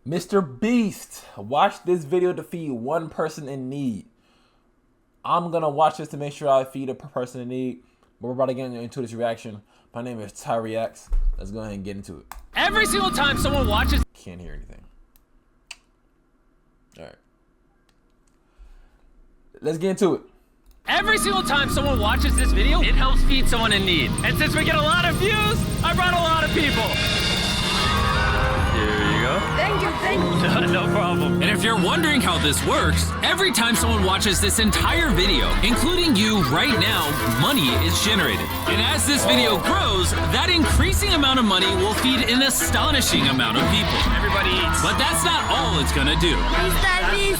MrBeast, watch this video to feed one person in need. I'm gonna watch this to make sure I feed a person in need, but we're about to get into this reaction. My name is TyreX. Let's go ahead and get into it. Every single time someone watches... Can't hear anything. All right. Let's get into it. Every single time someone watches this video, it helps feed someone in need. And since we get a lot of views, I brought a lot of people. Here you go. Thank you, thank you. No problem. And if you're wondering how this works, every time someone watches this entire video, including you right now, money is generated. And as this video grows, that increasing amount of money will feed an astonishing amount of people. Everybody eats. But that's not all it's gonna do.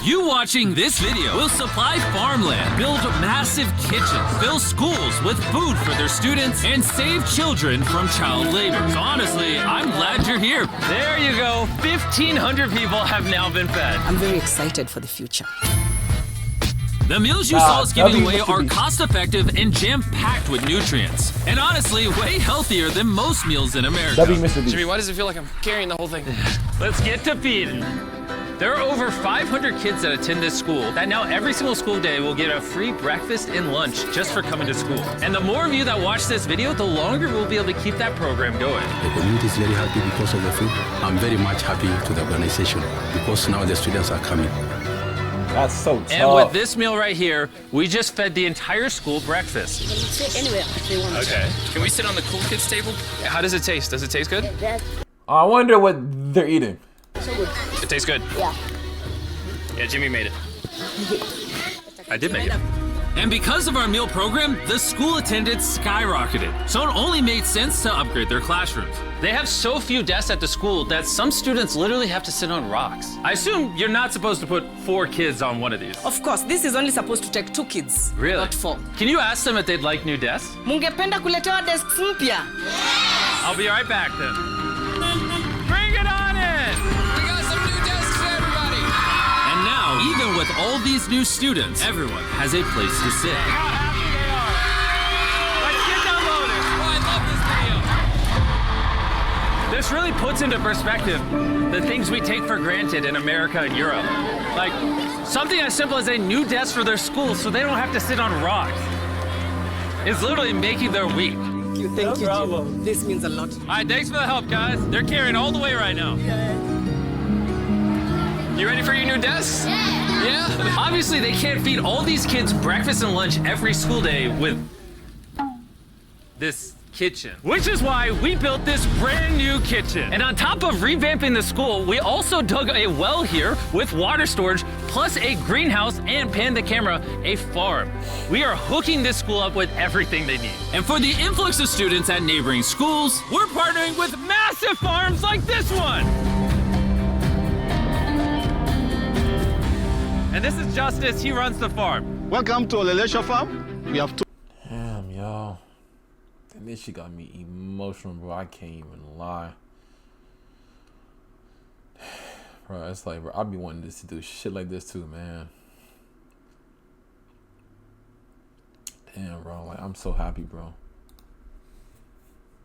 You watching this video will supply farmland, build massive kitchens, fill schools with food for their students, and save children from child labor. So honestly, I'm glad you're here. There you go. 1,500 people have now been fed. I'm very excited for the future. The meals you saw us giving away are cost-effective and jam-packed with nutrients. And honestly, way healthier than most meals in America. Jimmy, why does it feel like I'm carrying the whole thing? Let's get to feeding. There are over 500 kids that attend this school that now every single school day will get a free breakfast and lunch just for coming to school. And the more of you that watch this video, the longer we'll be able to keep that program going. The community is very happy because of the food. I'm very much happy to the organization because now the students are coming. That's so tough. And with this meal right here, we just fed the entire school breakfast. You can sit anywhere if they want to. Okay. Can we sit on the cool kids table? How does it taste? Does it taste good? I wonder what they're eating. So good. It tastes good. Yeah. Yeah, Jimmy made it. I did make it. And because of our meal program, the school attendance skyrocketed. So it only made sense to upgrade their classrooms. They have so few desks at the school that some students literally have to sit on rocks. I assume you're not supposed to put 4 kids on one of these. Of course, this is only supposed to take 2 kids. Really? Not 4. Can you ask them if they'd like new desks? Mungependa kuletewa desks mpya. I'll be right back then. Bring it on in! We got some new desks for everybody. And now, even with all these new students, everyone has a place to sit. How happy they are! Let's get downloaded! Oh, I love this video. This really puts into perspective the things we take for granted in America and Europe. Like, something as simple as a new desk for their school so they don't have to sit on rocks. It's literally making their week. Thank you, Jim. This means a lot. All right, thanks for the help, guys. They're carrying all the way right now. You ready for your new desks? Yeah. Obviously, they can't feed all these kids breakfast and lunch every school day with this kitchen. Which is why we built this brand new kitchen. And on top of revamping the school, we also dug a well here with water storage, plus a greenhouse, and panned the camera, a farm. We are hooking this school up with everything they need. And for the influx of students at neighboring schools, we're partnering with massive farms like this one. And this is Justice, he runs the farm. Welcome to Olelesha Farm. We have 2. Damn, yo. This shit got me emotional, bro. I can't even lie. Bro, it's like, bro, I be wanting this to do shit like this too, man. Damn, bro. Like, I'm so happy, bro.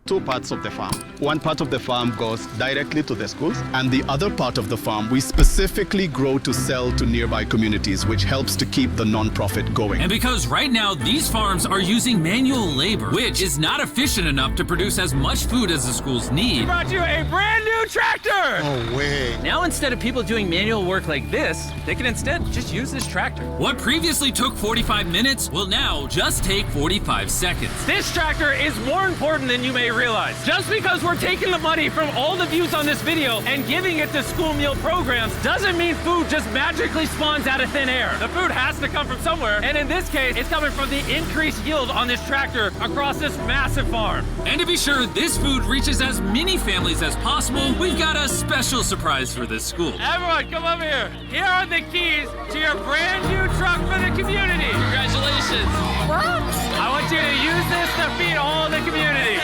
2 parts of the farm. One part of the farm goes directly to the schools, and the other part of the farm we specifically grow to sell to nearby communities, which helps to keep the non-profit going. And because right now these farms are using manual labor, which is not efficient enough to produce as much food as the schools need, we brought you a brand new tractor! No way. Now instead of people doing manual work like this, they can instead just use this tractor. What previously took 45 minutes will now just take 45 seconds. This tractor is more important than you may realize. Just because we're taking the money from all the views on this video and giving it to school meal programs doesn't mean food just magically spawns out of thin air. The food has to come from somewhere, and in this case, it's coming from the increased yield on this tractor across this massive farm. And to be sure this food reaches as many families as possible, we've got a special surprise for this school. Everyone, come over here. Here are the keys to your brand new truck for the community. Congratulations. What? I want you to use this to feed all the community.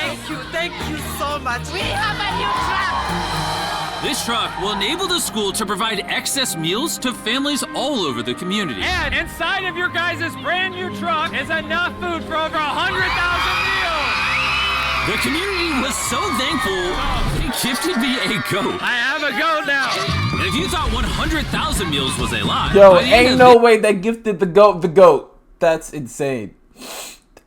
Thank you so much. We have a new truck. This truck will enable the school to provide excess meals to families all over the community. And inside of your guys' brand new truck is enough food for over 100,000 meals. The community was so thankful, they gifted me a goat. I have a goat now. And if you thought 100,000 meals was a lot, Yo, by the end ain't of no way they gifted the goat. That's insane.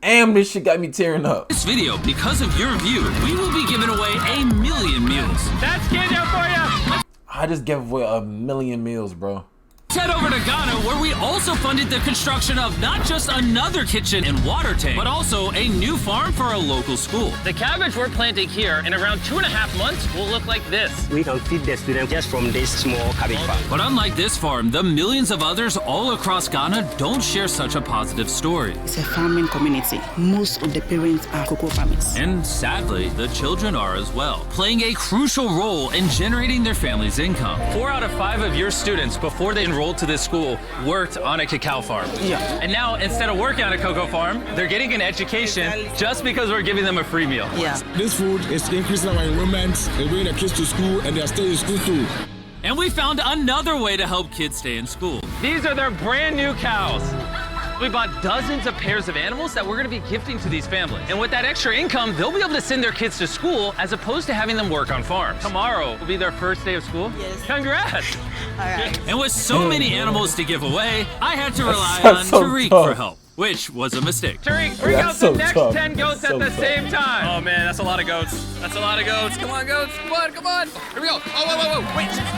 Damn, this shit got me tearing up. this video, because of your view, we will be giving away 1 million meals. That's Kenya for you. I just gave away 1 million meals, bro. Head over to Ghana, where we also funded the construction of not just another kitchen and water tank, but also a new farm for a local school. The cabbage we're planting here in around 2.5 months will look like this. We can feed the students just from this small cabbage farm. But unlike this farm, the millions of others all across Ghana don't share such a positive story. It's a farming community. Most of the parents are cocoa farmers. And sadly, the children are as well, playing a crucial role in generating their family's income. 4 out of 5 of your students, before they enrolled to this school, worked on a cacao farm. Yeah. And now, instead of working on a cocoa farm, they're getting an education just because we're giving them a free meal. Yeah. This food is increasing our enrollment, they bring the kids to school, and they're staying in school too. And we found another way to help kids stay in school. These are their brand new cows. We bought dozens of pairs of animals that we're gonna be gifting to these families. And with that extra income, they'll be able to send their kids to school as opposed to having them work on farms. Tomorrow will be their first day of school. Yes. Congrats. All right. And with so many animals to give away, I had to rely on That's so Tariq tough. for help, which was a mistake. Tariq, bring That's out so the next tough. 10 goats That's at the so same time. Oh man, that's a lot of goats. That's a lot of goats. Come on, goats. Come on, come on. Here we go. Oh, whoa. Wait. Somebody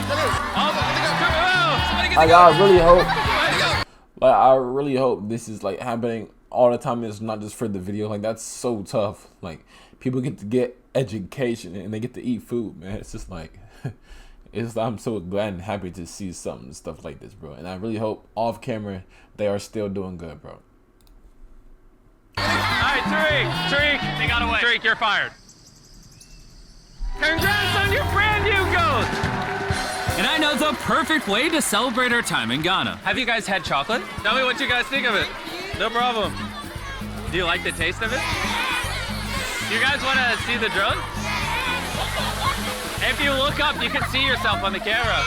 get the Like, goat. I really hope, Somebody go. like, I really hope this is like happening all the time. It's not just for the video. Like, that's so tough. Like, people get to get education and they get to eat food, man. It's just like, I'm so glad and happy to see stuff like this, bro. And I really hope off camera they are still doing good, bro. All right, Tariq, they got away. Tariq, you're fired. Congrats on your brand new goat. And I know the perfect way to celebrate our time in Ghana. Have you guys had chocolate? Tell me what you guys think of it. No problem. Do you like the taste of it? You guys want to see the drone? If you look up, you can see yourself on the camera.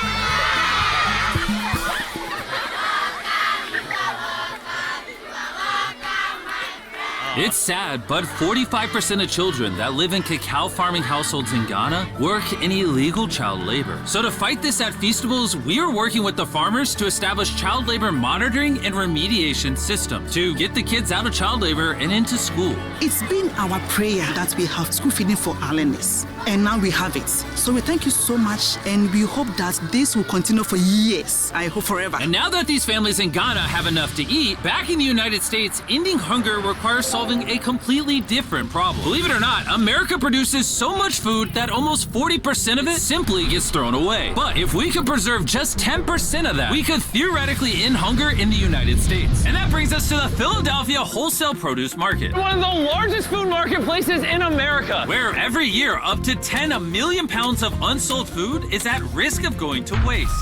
It's sad, but 45% of children that live in cacao farming households in Ghana work in illegal child labor. So to fight this at Feastables, we are working with the farmers to establish child labor monitoring and remediation systems to get the kids out of child labor and into school. It's been our prayer that we have school feeding for our learners, and now we have it. So we thank you so much, and we hope that this will continue for years. I hope forever. And now that these families in Ghana have enough to eat, back in the United States, ending hunger requires solving a completely different problem. Believe it or not, America produces so much food that almost 40% of it simply gets thrown away. But if we could preserve just 10% of that, we could theoretically end hunger in the United States. And that brings us to the Philadelphia wholesale produce market, One of the largest food marketplaces in America. where every year up to 10 million pounds of unsold food is at risk of going to waste.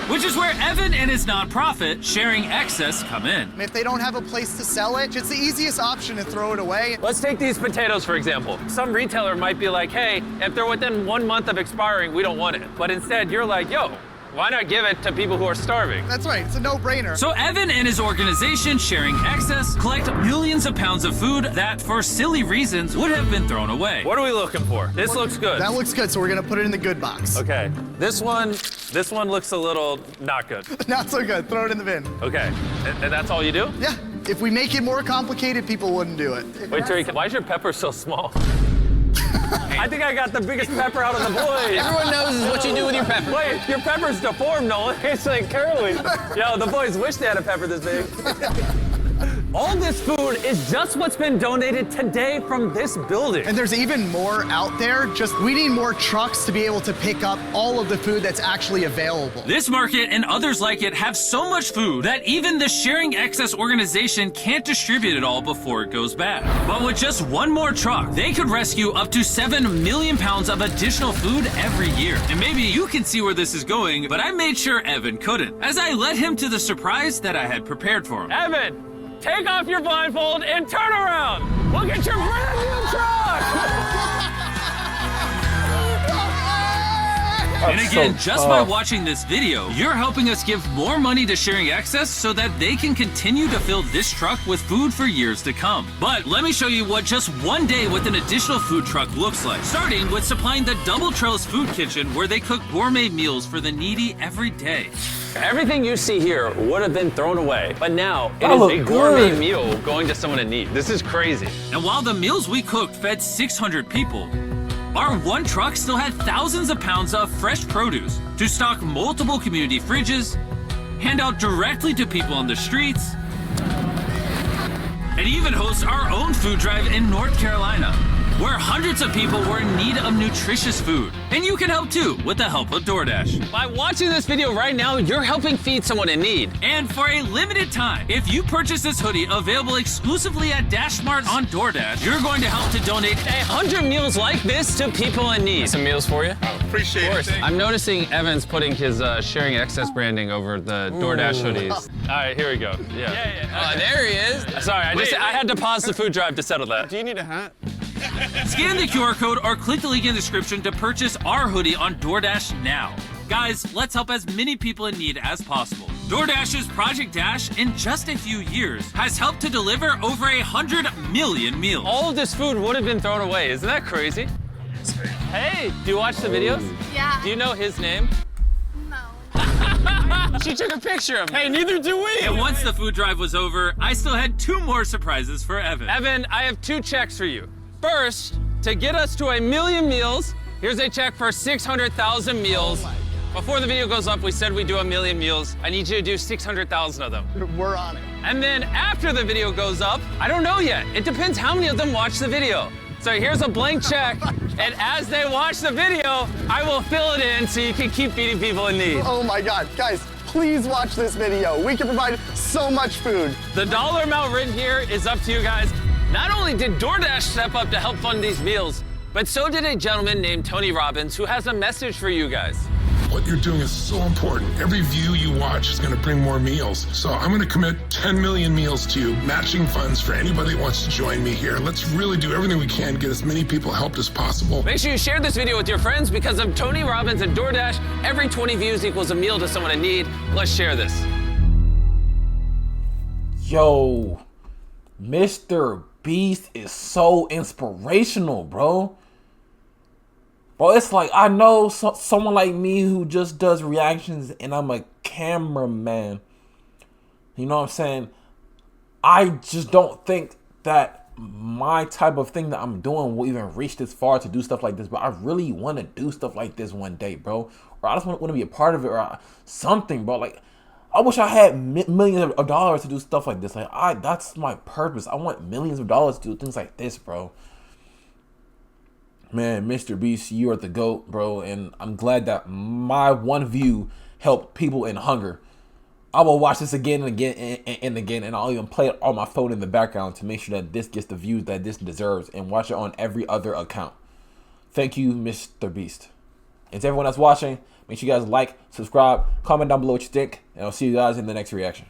Which is where Evan and his nonprofit, Sharing Excess, come in. If they don't have a place to sell it, it's the easiest option to throw it away. Let's take these potatoes, for example. Some retailer might be like, hey, if they're within 1 month of expiring, we don't want it. But instead, you're like, yo, why not give it to people who are starving? That's right, it's a no-brainer. So Evan and his organization, Sharing Excess, collect millions of pounds of food that, for silly reasons, would have been thrown away. What are we looking for? This looks good. That looks good, so we're gonna put it in the good box. Okay, this one looks a little not good. Not so good, throw it in the bin. Okay, and that's all you do? Yeah, if we make it more complicated, people wouldn't do it. Wait, Tariq, why is your pepper so small? I think I got the biggest pepper out of the boys. Everyone knows what you do with your pepper. Wait, your pepper's deformed, Nolan. It's like curly. Yo, the boys wish they had a pepper this big. All this food is just what's been donated today from this building. And there's even more out there, just we need more trucks to be able to pick up all of the food that's actually available. This market and others like it have so much food that even the Sharing Excess organization can't distribute it all before it goes bad. But with just one more truck, they could rescue up to 7 million pounds of additional food every year. And maybe you can see where this is going, but I made sure Evan couldn't, as I led him to the surprise that I had prepared for him. Evan, take off your blindfold and turn around. Look at your brand new truck. And again, just by watching this video, you're helping us give more money to Sharing Access so that they can continue to fill this truck with food for years to come. But let me show you what just one day with an additional food truck looks like. Starting with supplying the Double Trellis Food Kitchen, where they cook gourmet meals for the needy every day. Everything you see here would have been thrown away, but now it is a gourmet meal going to someone in need. This is crazy. And while the meals we cooked fed 600 people, our one truck still had thousands of pounds of fresh produce to stock multiple community fridges, hand out directly to people on the streets, and even host our own food drive in North Carolina, where hundreds of people were in need of nutritious food. And you can help too with the help of DoorDash. By watching this video right now, you're helping feed someone in need. And for a limited time, if you purchase this hoodie available exclusively at DashMart on DoorDash, you're going to help to donate 100 meals like this to people in need. Some meals for you? Appreciate it. I'm noticing Evan's putting his Sharing Access branding over the DoorDash hoodies. All right, here we go. Yeah. Oh, there he is. Sorry, I had to pause the food drive to settle that. Do you need a hat? Scan the QR code or click the link in the description to purchase our hoodie on DoorDash now. Guys, let's help as many people in need as possible. DoorDash's Project Dash, in just a few years, has helped to deliver over 100 million meals. All of this food would have been thrown away. Isn't that crazy? Hey, do you watch the videos? Yeah. Do you know his name? No. She took a picture of me. Hey, neither do we. And once the food drive was over, I still had 2 more surprises for Evan. Evan, I have 2 checks for you. First, to get us to 1 million meals, here's a check for 600,000 meals. Before the video goes up, we said we'd do 1 million meals. I need you to do 600,000 of them. We're on it. And then after the video goes up, I don't know yet. It depends how many of them watch the video. So here's a blank check, and as they watch the video, I will fill it in so you can keep feeding people in need. Oh my God, guys, please watch this video. We can provide so much food. The dollar amount written here is up to you guys. Not only did DoorDash step up to help fund these meals, but so did a gentleman named Tony Robbins who has a message for you guys. What you're doing is so important. Every view you watch is going to bring more meals. So I'm going to commit 10 million meals to you, matching funds for anybody that wants to join me here. Let's really do everything we can to get as many people helped as possible. Make sure you share this video with your friends because of Tony Robbins and DoorDash. Every 20 views equals a meal to someone in need. Let's share this. Yo, MrBeast is so inspirational, bro. Bro, it's like, I know someone like me who just does reactions and I'm a cameraman. You know what I'm saying? I just don't think that my type of thing that I'm doing will even reach this far to do stuff like this. But I really want to do stuff like this one day, bro. Or I just want to be a part of it or something, bro. Like, I wish I had millions of dollars to do stuff like this. Like, that's my purpose. I want millions of dollars to do things like this, bro. Man, MrBeast, you are the GOAT, bro, and I'm glad that my one view helped people in hunger. I will watch this again and again and again, and I'll even play it on my phone in the background to make sure that this gets the views that this deserves and watch it on every other account. Thank you, MrBeast. And to everyone that's watching, make sure you guys like, subscribe, comment down below what you think, and I'll see you guys in the next reaction.